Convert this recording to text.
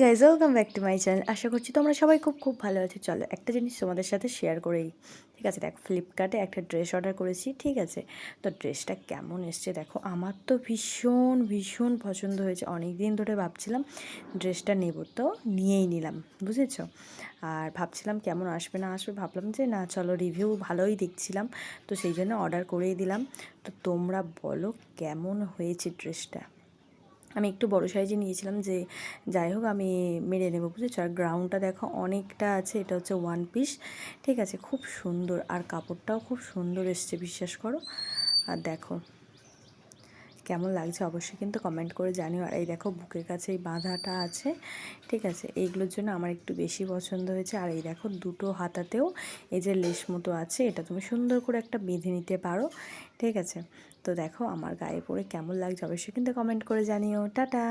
Guys, welcome back to my channel. আশা করছি তোমরা সবাই খুব খুব ভালো আছো। চলো একটা জিনিস তোমাদের সাথে শেয়ার করেই, ঠিক আছে? দেখ, ফ্লিপকার্টে একটা ড্রেস অর্ডার করেছি, ঠিক আছে? তো ড্রেসটা কেমন এসছে দেখো। আমার তো ভীষণ ভীষণ পছন্দ হয়েছে। অনেক দিন ধরে ভাবছিলাম ড্রেসটা নেব, তো নিয়েই নিলাম, বুঝেছো? আর ভাবছিলাম কেমন আসবে না আসবে, ভাবলাম যে না চলো, রিভিউ ভালোই দেখছিলাম, তো সেই জন্য অর্ডার করেই দিলাম। তো তোমরা বলো কেমন হয়েছে ড্রেসটা। আমি একটু বড় সাইজে নিয়েছিলাম, যে যাই হোক আমি মেরে নেবো, বুঝেছো? আর গ্রাউন্ডটা দেখো অনেকটা আছে, এটা হচ্ছে ওয়ান পিস, ঠিক আছে? খুব সুন্দর, আর কাপড়টাও খুব সুন্দর এসছে, বিশ্বাস করো। আর দেখো কেমন লাগছে অবশ্যই কিন্তু কমেন্ট করে জানিও। আর এই দেখো বুকের কাছে এই বাঁধাটা আছে, ঠিক আছে? এইগুলোর জন্য আমার একটু বেশি পছন্দ হয়েছে। আর এই দেখো দুটো হাতাতেও এই যে লেস মতো আছে, এটা তুমি সুন্দর করে একটা বেঁধে নিতে পারো, ঠিক আছে? তো দেখো আমার গায়ে পরে কেমন লাগছে অবশ্যই কিন্তু কমেন্ট করে জানিও। টাটা।